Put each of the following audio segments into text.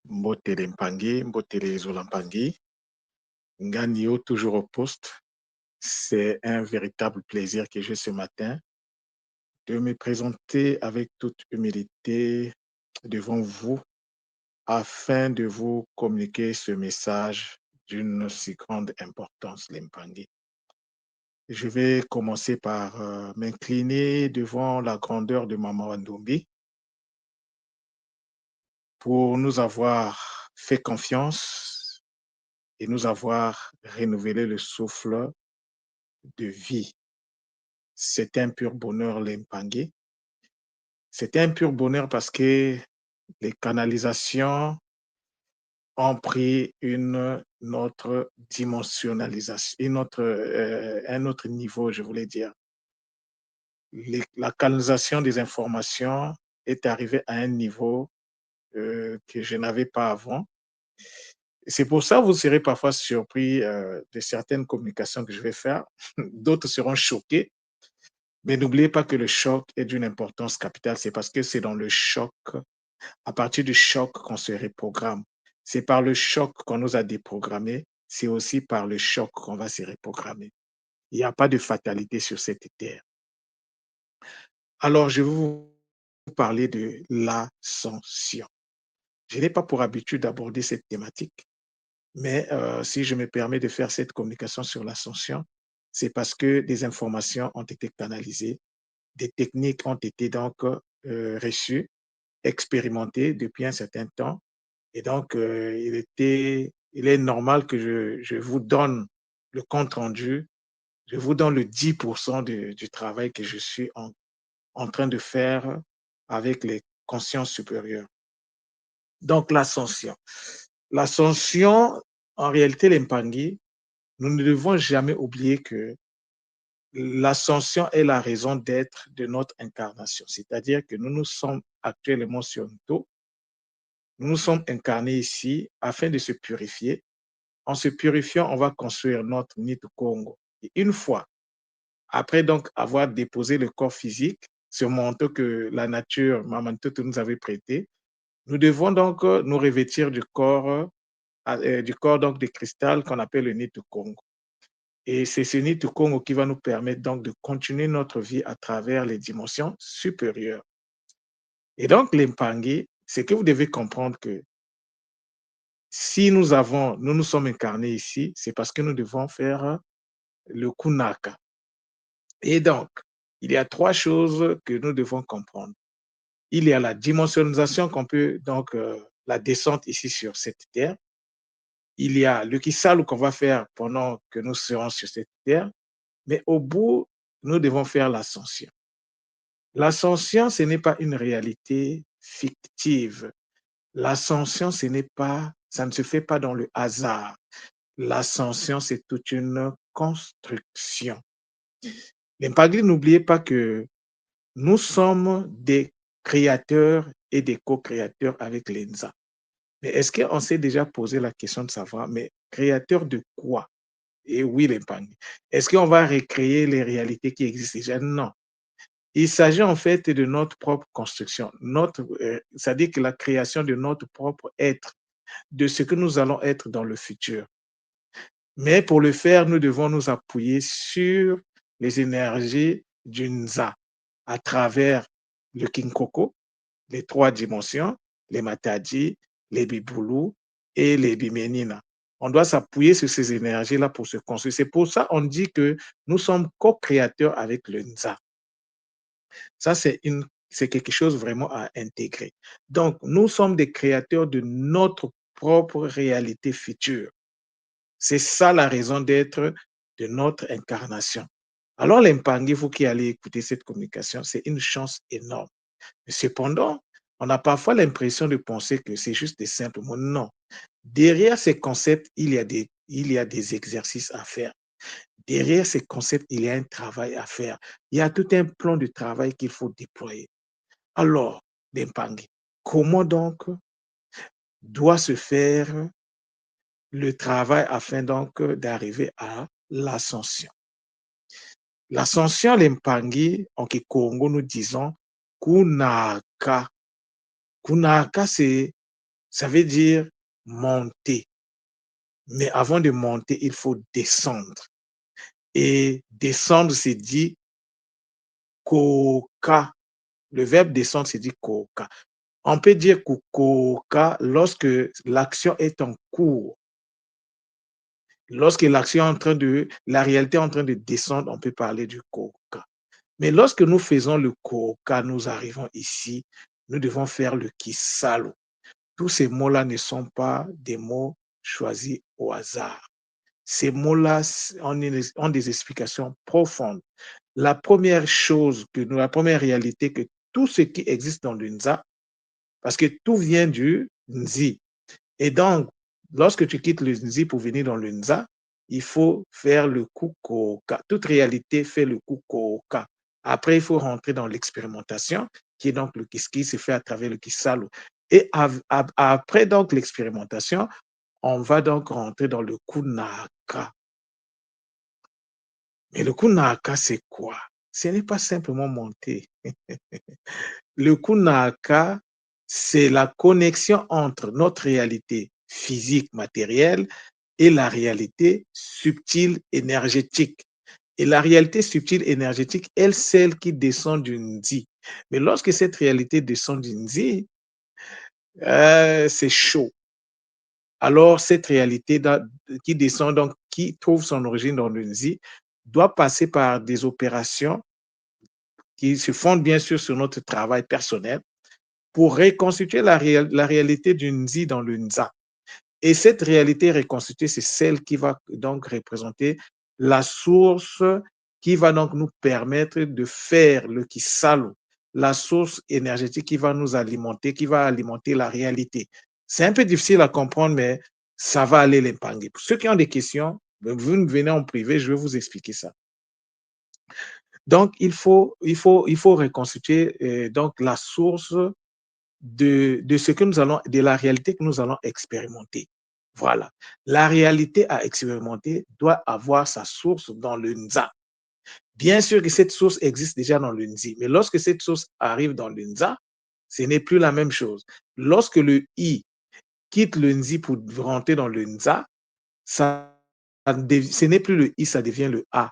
Mbotele Mpangi, Mbotele Zola Mpangi, Nganio toujours au poste. C'est un véritable plaisir que j'ai ce matin de me présenter avec toute humilité devant vous afin de vous communiquer ce message d'une si grande importance, l'Impangi. Je vais commencer par m'incliner devant la grandeur de Maman Wandombi pour nous avoir fait confiance et nous avoir renouvelé le souffle de vie. C'est un pur bonheur, l'Impangi. C'est un pur bonheur parce que les canalisations ont pris une autre dimensionnalisation, un autre niveau, je voulais dire. La canalisation des informations est arrivée à un niveau que je n'avais pas avant. C'est pour ça que vous serez parfois surpris de certaines communications que je vais faire. D'autres seront choqués. Mais n'oubliez pas que le choc est d'une importance capitale. C'est parce que c'est dans le choc, à partir du choc qu'on se reprogramme. C'est par le choc qu'on nous a déprogrammés. C'est aussi par le choc qu'on va se reprogrammer. Il n'y a pas de fatalité sur cette terre. Alors, je vais vous parler de l'ascension. Je n'ai pas pour habitude d'aborder cette thématique, mais si je me permets de faire cette communication sur l'ascension, c'est parce que des informations ont été canalisées, des techniques ont été donc reçues, expérimentées depuis un certain temps. Et donc, il est normal que je vous donne le compte rendu, je vous donne le 10% du travail que je suis en train de faire avec les consciences supérieures. Donc, l'ascension. L'ascension, en réalité, l'Impangi, nous ne devons jamais oublier que l'ascension est la raison d'être de notre incarnation. C'est-à-dire que nous nous sommes actuellement sur une taux, nous nous sommes incarnés ici afin de se purifier. En se purifiant, on va construire notre nid de Congo. Et une fois, après donc avoir déposé le corps physique, ce manteau que la nature, Maman Toto nous avait prêté, nous devons donc nous revêtir du corps donc de cristal qu'on appelle le nid de Congo. Et c'est ce nid de Congo qui va nous permettre donc de continuer notre vie à travers les dimensions supérieures. Et donc, l'Impangi, c'est que vous devez comprendre que si nous nous sommes incarnés ici, c'est parce que nous devons faire le Kunaka. Et donc, il y a trois choses que nous devons comprendre. Il y a la dimensionnalisation qu'on peut, donc, la descente ici sur cette terre. Il y a le Kisalu qu'on va faire pendant que nous serons sur cette terre. Mais au bout, nous devons faire l'ascension. L'ascension, ce n'est pas une réalité fictive. L'ascension, ça ne se fait pas dans le hasard. L'ascension, c'est toute une construction. L'impagri, n'oubliez pas que nous sommes des créateurs et des co-créateurs avec l'ENSA. Mais est-ce qu'on s'est déjà posé la question de savoir, mais créateur de quoi? Et oui, l'impagri. Est-ce qu'on va recréer les réalités qui existent déjà? Non. Il s'agit en fait de notre propre construction, c'est-à-dire que la création de notre propre être, de ce que nous allons être dans le futur. Mais pour le faire, nous devons nous appuyer sur les énergies du Nza à travers le Kinkoko, les trois dimensions, les Matadi, les Bibulu et les Bimenina. On doit s'appuyer sur ces énergies-là pour se construire. C'est pour ça qu'on dit que nous sommes co-créateurs avec le Nza. Ça, c'est quelque chose vraiment à intégrer. Donc, nous sommes des créateurs de notre propre réalité future. C'est ça la raison d'être de notre incarnation. Alors, l'Impangi, vous qui allez écouter cette communication, c'est une chance énorme. Mais cependant, on a parfois l'impression de penser que c'est juste des simples mots. Non. Derrière ces concepts, il y a des exercices à faire. Derrière ces concepts, il y a un travail à faire. Il y a tout un plan de travail qu'il faut déployer. Alors, Bempangi, comment donc doit se faire le travail afin donc d'arriver à l'ascension? L'ascension, l'Impangi, en Kikongo, nous disons Kunaka. Kunaka, Ça veut dire monter. Mais avant de monter, il faut descendre. Et descendre, c'est dit koka. Le verbe descendre, c'est dit koka. On peut dire koka lorsque l'action est en cours. Lorsque l'action est en train de, la réalité est en train de descendre, on peut parler du koka. Mais lorsque nous faisons le koka, nous arrivons ici, nous devons faire le kisalo. Tous ces mots-là ne sont pas des mots choisis au hasard. Ces mots-là ont des explications profondes. La première chose la première réalité que tout ce qui existe dans le Nza, parce que tout vient du Nzi. Et donc, lorsque tu quittes le Nzi pour venir dans le Nza, il faut faire le Kukoka. Toute réalité fait le Kukoka. Après, il faut rentrer dans l'expérimentation, qui est donc le qui se fait à travers le Kisalo. Et après donc l'expérimentation, on va donc rentrer dans le Kunaka. Mais le Kunaka, c'est quoi? Ce n'est pas simplement monter. Le Kunaka, c'est la connexion entre notre réalité physique, matérielle, et la réalité subtile, énergétique. Et la réalité subtile, énergétique, elle, celle qui descend du Nzi. Mais lorsque cette réalité descend du Nzi, c'est chaud. Alors, cette réalité qui descend, donc, qui trouve son origine dans le Nzi, doit passer par des opérations qui se fondent bien sûr sur notre travail personnel pour reconstituer la réalité du Nzi dans le Nza. Et cette réalité reconstituée, c'est celle qui va donc représenter la source qui va donc nous permettre de faire le Kisalo, la source énergétique qui va nous alimenter, qui va alimenter la réalité. C'est un peu difficile à comprendre, mais ça va aller l'impanguer. Pour ceux qui ont des questions, vous me venez en privé, je vais vous expliquer ça. Donc, il faut reconstituer donc la source de ce que nous allons, de la réalité que nous allons expérimenter. Voilà. La réalité à expérimenter doit avoir sa source dans le Nza. Bien sûr que cette source existe déjà dans le Nzi, mais lorsque cette source arrive dans le Nza, ce n'est plus la même chose. Lorsque le I quitte le Nzi pour rentrer dans le Nza, ce n'est plus le I, ça devient le A.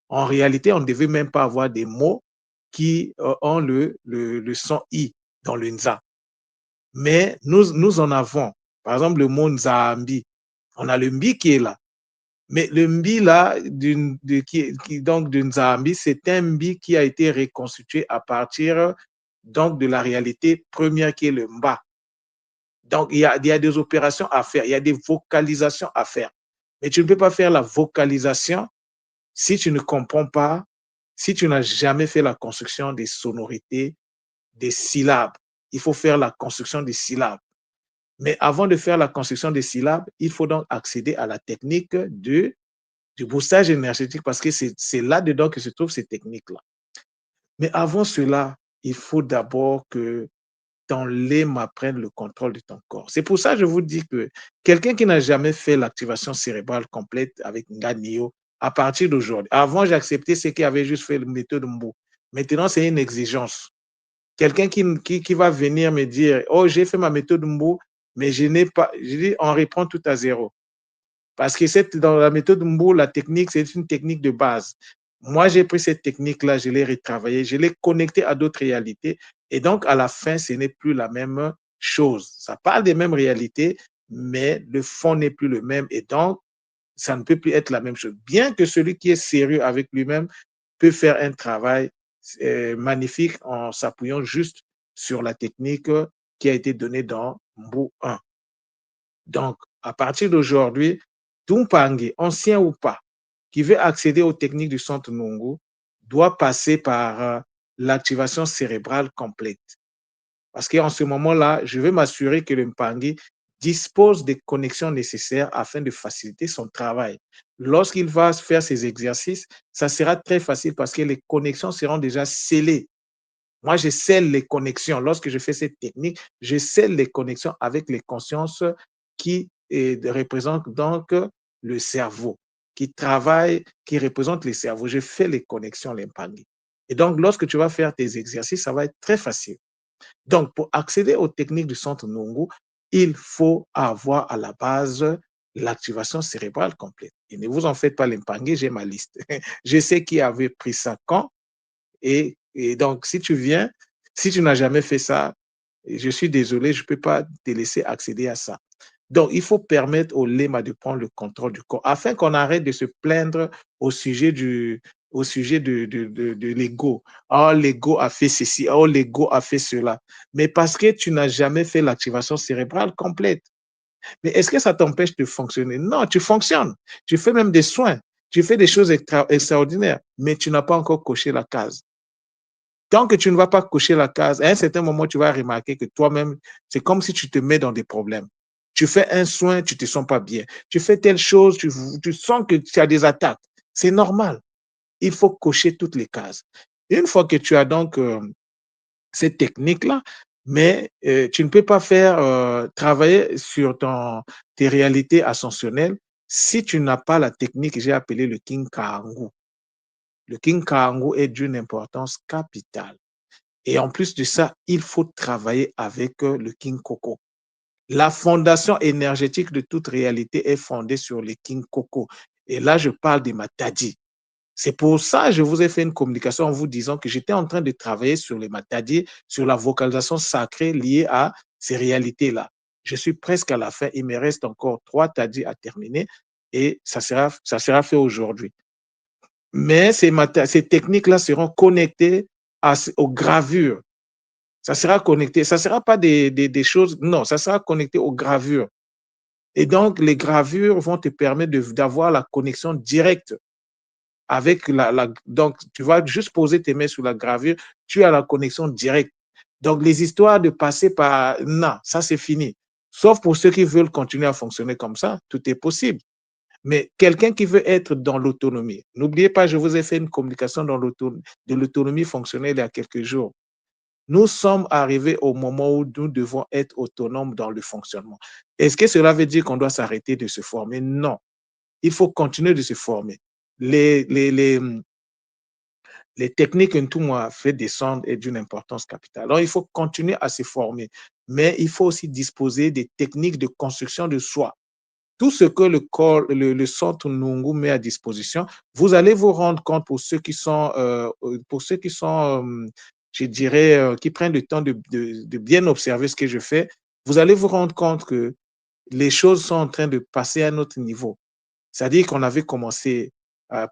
En réalité, on ne devait même pas avoir des mots qui ont le son I dans le Nza. Mais nous en avons. Par exemple, le mot Nzambi. On a le Mbi qui est là. Mais le Mbi là, donc de Nzambi, c'est un Mbi qui a été reconstitué à partir donc de la réalité première qui est le Mba. Donc, il y a des opérations à faire, il y a des vocalisations à faire. Mais tu ne peux pas faire la vocalisation si tu ne comprends pas, si tu n'as jamais fait la construction des sonorités, des syllabes. Il faut faire la construction des syllabes. Mais avant de faire la construction des syllabes, il faut donc accéder à la technique du boostage énergétique parce que c'est là-dedans que se trouvent ces techniques-là. Mais avant cela, il faut d'abord que ton lema prenne le contrôle de ton corps. C'est pour ça que je vous dis que quelqu'un qui n'a jamais fait l'activation cérébrale complète avec Nganio, à partir d'aujourd'hui, avant j'acceptais ceux qui avaient juste fait la méthode Mbo. Maintenant, c'est une exigence. Quelqu'un qui va venir me dire, oh, j'ai fait ma méthode Mbo, mais je n'ai pas, je dis, on reprend tout à zéro. Parce que dans la méthode Mbo, la technique, c'est une technique de base. Moi, j'ai pris cette technique-là, je l'ai retravaillée, je l'ai connectée à d'autres réalités. Et donc, à la fin, ce n'est plus la même chose. Ça parle des mêmes réalités, mais le fond n'est plus le même. Et donc, ça ne peut plus être la même chose. Bien que celui qui est sérieux avec lui-même peut faire un travail magnifique en s'appuyant juste sur la technique qui a été donnée dans Mbo 1. Donc, à partir d'aujourd'hui, tout Tumpangi, ancien ou pas, qui veut accéder aux techniques du centre Nungu, doit passer par l'activation cérébrale complète. Parce qu'en ce moment-là, je veux m'assurer que le Mpangi dispose des connexions nécessaires afin de faciliter son travail. Lorsqu'il va faire ses exercices, ça sera très facile parce que les connexions seront déjà scellées. Moi, je scelle les connexions. Lorsque je fais cette technique, je scelle les connexions avec les consciences qui représentent donc le cerveau, qui travaillent, qui représentent le cerveau. Je fais les connexions, l'impagé. Et donc, lorsque tu vas faire tes exercices, ça va être très facile. Donc, pour accéder aux techniques du centre Nungu, il faut avoir à la base l'activation cérébrale complète. Et ne vous en faites pas l'impanguer, j'ai ma liste. Je sais qui avait pris ça quand. Et donc, si tu viens, si tu n'as jamais fait ça, je suis désolé, je ne peux pas te laisser accéder à ça. Donc, il faut permettre au lema de prendre le contrôle du corps afin qu'on arrête de se plaindre au sujet au sujet de l'ego. Oh, l'ego a fait ceci, oh, l'ego a fait cela. Mais parce que tu n'as jamais fait l'activation cérébrale complète. Mais est-ce que ça t'empêche de fonctionner? Non, tu fonctionnes. Tu fais même des soins. Tu fais des choses extraordinaires, mais tu n'as pas encore coché la case. Tant que tu ne vas pas cocher la case, à un certain moment, tu vas remarquer que toi-même, c'est comme si tu te mets dans des problèmes. Tu fais un soin, tu ne te sens pas bien. Tu fais telle chose, tu sens que tu as des attaques. C'est normal. Il faut cocher toutes les cases. Une fois que tu as donc cette technique-là, mais tu ne peux pas faire travailler sur tes réalités ascensionnelles si tu n'as pas la technique que j'ai appelée le King Kaangu. Le King Kaangu est d'une importance capitale. Et en plus de ça, il faut travailler avec le King Coco. La fondation énergétique de toute réalité est fondée sur le King Coco. Et là, je parle de Matadi. C'est pour ça que je vous ai fait une communication en vous disant que j'étais en train de travailler sur les Matadi, sur la vocalisation sacrée liée à ces réalités-là. Je suis presque à la fin. Il me reste encore 3 Tadi à terminer et ça sera fait aujourd'hui. Mais ces techniques-là seront connectées aux gravures. Ça sera connecté. Ça ne sera pas des choses, non, ça sera connecté aux gravures. Et donc, les gravures vont te permettre d'avoir la connexion directe avec donc, tu vas juste poser tes mains sur la gravure, tu as la connexion directe. Donc, les histoires de passer par, non, ça c'est fini. Sauf pour ceux qui veulent continuer à fonctionner comme ça, tout est possible. Mais quelqu'un qui veut être dans l'autonomie, n'oubliez pas, je vous ai fait une communication de l'autonomie fonctionnelle il y a quelques jours. Nous sommes arrivés au moment où nous devons être autonomes dans le fonctionnement. Est-ce que cela veut dire qu'on doit s'arrêter de se former? Non. Il faut continuer de se former. Les, les, les, les techniques que tout moi fait descendre est d'une importance capitale. Alors, il faut continuer à se former, mais il faut aussi disposer des techniques de construction de soi. Tout ce que le corps, le centre Nungu met à disposition, vous allez vous rendre compte pour ceux qui sont, je dirais, qui prennent le temps de bien observer ce que je fais, vous allez vous rendre compte que les choses sont en train de passer à un autre niveau. C'est-à-dire qu'on avait commencé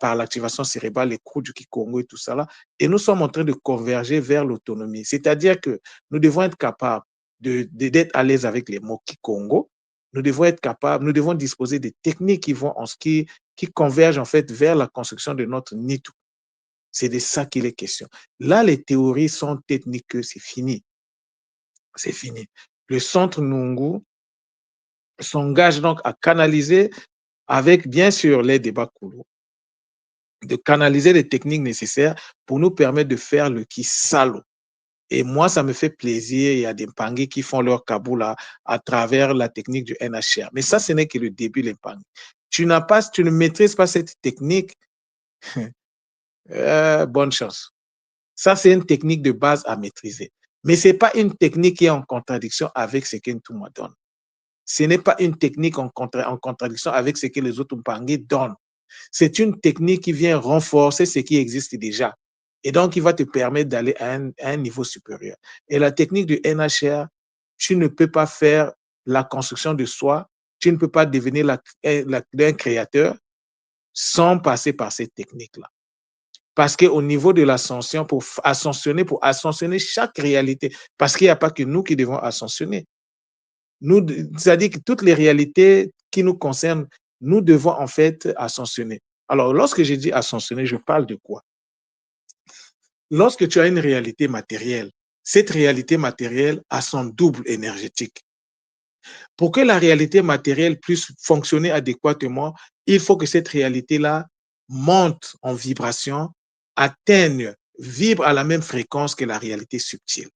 par l'activation cérébrale, les cours du Kikongo et tout ça là, et nous sommes en train de converger vers l'autonomie. C'est-à-dire que nous devons être capables d'être à l'aise avec les mots Kikongo. Nous devons être capables, nous devons disposer des techniques qui convergent en fait vers la construction de notre Nitu. C'est de ça qu'il est question. Là, les théories sont techniques, c'est fini. C'est fini. Le centre Nungu s'engage donc à canaliser avec, bien sûr, les débats coulous, de canaliser les techniques nécessaires pour nous permettre de faire le Kisalo. Et moi, ça me fait plaisir. Il y a des Mpangui qui font leur Kaboula à travers la technique du NHR. Mais ça, ce n'est que le début, les Mpangui. Tu ne maîtrises pas cette technique, bonne chance. Ça, c'est une technique de base à maîtriser. Mais ce n'est pas une technique qui est en contradiction avec ce qu'Ntouma donne. Ce n'est pas une technique en contradiction avec ce que les autres Mpangui donnent. C'est une technique qui vient renforcer ce qui existe déjà. Et donc, il va te permettre d'aller à un niveau supérieur. Et la technique du NHR, tu ne peux pas faire la construction de soi, tu ne peux pas devenir un créateur sans passer par cette technique-là. Parce qu'au niveau de l'ascension, pour ascensionner chaque réalité, parce qu'il n'y a pas que nous qui devons ascensionner. C'est-à-dire que toutes les réalités qui nous concernent, nous devons en fait ascensionner. Alors, lorsque je dis ascensionner, je parle de quoi? Lorsque tu as une réalité matérielle, cette réalité matérielle a son double énergétique. Pour que la réalité matérielle puisse fonctionner adéquatement, il faut que cette réalité-là monte en vibration, atteigne, vibre à la même fréquence que la réalité subtile.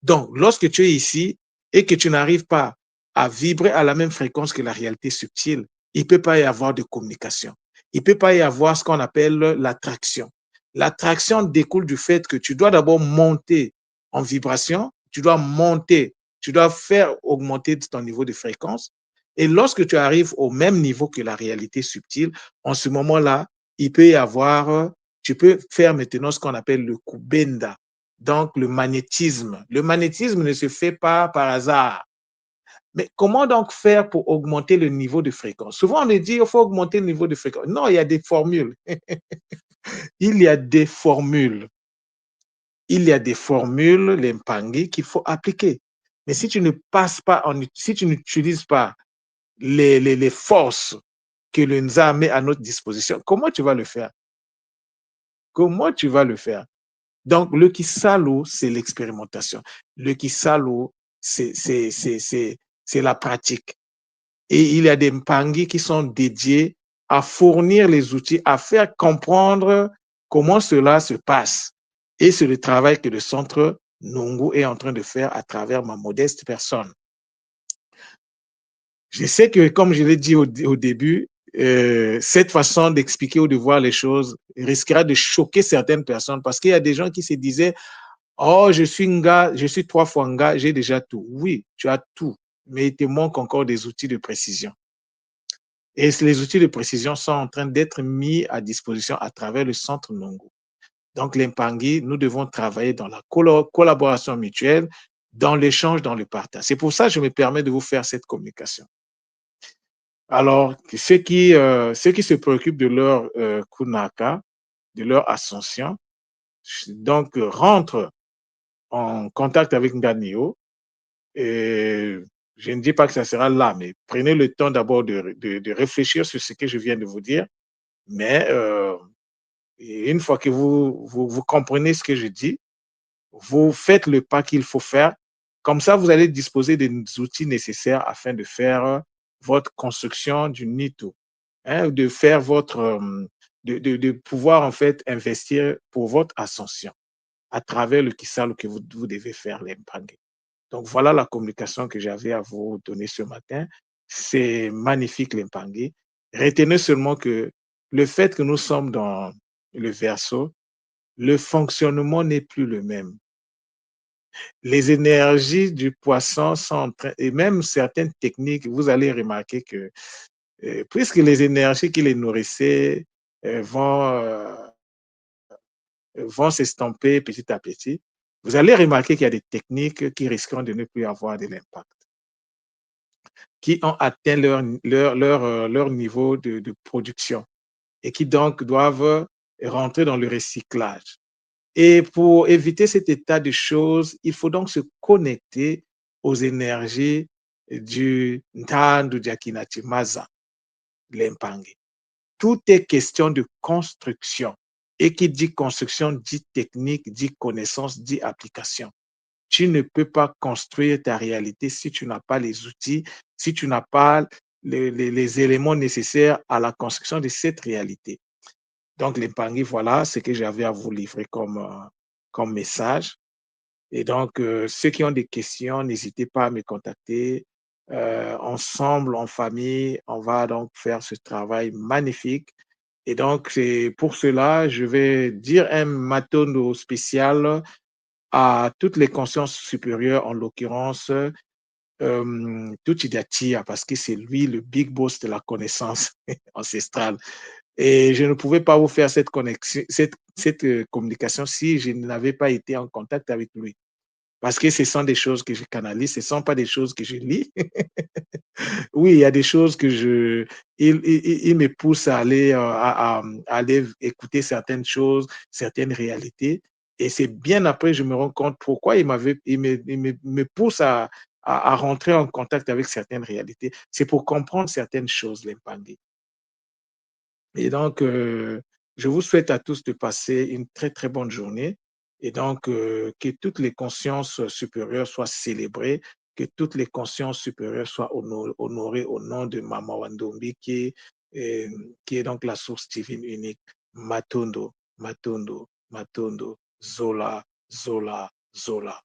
Donc, lorsque tu es ici et que tu n'arrives pas à vibrer à la même fréquence que la réalité subtile, il ne peut pas y avoir de communication. Il ne peut pas y avoir ce qu'on appelle l'attraction. L'attraction découle du fait que tu dois d'abord monter en vibration, tu dois monter Tu dois faire augmenter ton niveau de fréquence. Et lorsque tu arrives au même niveau que la réalité subtile, en ce moment-là, il peut y avoir, tu peux faire maintenant ce qu'on appelle le kubenda, donc le magnétisme. Le magnétisme ne se fait pas par hasard. Mais comment donc faire pour augmenter le niveau de fréquence? Souvent, on nous dit qu'il faut augmenter le niveau de fréquence. Non, il y a des formules. Il y a des formules. Il y a des formules, les Mpangi, qu'il faut appliquer. Mais si tu ne passes pas, si tu n'utilises pas les forces que le NZA met à notre disposition, comment tu vas le faire? Comment tu vas le faire? Donc, le Kisalo, c'est l'expérimentation. Le Kisalo, c'est la pratique. Et il y a des Mpangi qui sont dédiés à fournir les outils, à faire comprendre comment cela se passe. Et c'est le travail que le centre Nungu est en train de faire à travers ma modeste personne. Je sais que, comme je l'ai dit au début, cette façon d'expliquer ou de voir les choses risquera de choquer certaines personnes parce qu'il y a des gens qui se disaient: oh, je suis Nga, je suis 3 fois Nga, j'ai déjà tout. Oui, tu as tout, mais il te manque encore des outils de précision. Et les outils de précision sont en train d'être mis à disposition à travers le centre Nongo. Donc, l'Impangi, nous devons travailler dans la collaboration mutuelle, dans l'échange, dans le partage. C'est pour ça que je me permets de vous faire cette communication. Alors, ceux qui se préoccupent de leur Kunaka, de leur ascension, donc rentrent en contact avec Nganio. Et je ne dis pas que ça sera là, mais prenez le temps d'abord de réfléchir sur ce que je viens de vous dire. Mais une fois que vous comprenez ce que je dis, vous faites le pas qu'il faut faire. Comme ça, vous allez disposer des outils nécessaires afin de faire votre construction du NITO, hein, de faire votre, de pouvoir en fait investir pour votre ascension à travers le Kisalo que vous devez faire, l'Empangé. Donc voilà la communication que j'avais à vous donner ce matin. C'est magnifique, l'Empangé. Retenez seulement que le fait que nous sommes dans le verso, le fonctionnement n'est plus le même. Les énergies du poisson sont en train, et même certaines techniques, vous allez remarquer que puisque les énergies qui les nourrissaient vont s'estomper petit à petit, vous allez remarquer qu'il y a des techniques qui risqueront de ne plus avoir de l'impact, qui ont atteint leur niveau de production et qui donc doivent rentrer dans le recyclage. Et pour éviter cet état de choses, il faut donc se connecter aux énergies du Ntandu Jakinati Maza, l'Empangi. Tout est question de construction. Et qui dit construction dit technique, dit connaissance, dit application. Tu ne peux pas construire ta réalité si tu n'as pas les outils, si tu n'as pas les éléments nécessaires à la construction de cette réalité. Donc, l'Empangi, voilà ce que j'avais à vous livrer comme message. Et donc, ceux qui ont des questions, n'hésitez pas à me contacter. Ensemble, en famille, on va donc faire ce travail magnifique. Et donc, c'est pour cela, je vais dire un matondo spécial à toutes les consciences supérieures, en l'occurrence, Tuchidatia, parce que c'est lui le big boss de la connaissance ancestrale. Et je ne pouvais pas vous faire cette connexion, cette communication si je n'avais pas été en contact avec lui. Parce que ce sont des choses que je canalise, ce ne sont pas des choses que je lis. Oui, il y a des choses que il me pousse à aller, à aller écouter certaines choses, certaines réalités. Et c'est bien après, je me rends compte pourquoi me pousse à rentrer en contact avec certaines réalités. C'est pour comprendre certaines choses, l'impandi. Et donc, je vous souhaite à tous de passer une très, très bonne journée et donc que toutes les consciences supérieures soient célébrées, que toutes les consciences supérieures soient honorées au nom de Mama Wandombi qui est donc la source divine unique. Matondo, Matondo, Matondo, Zola, Zola, Zola.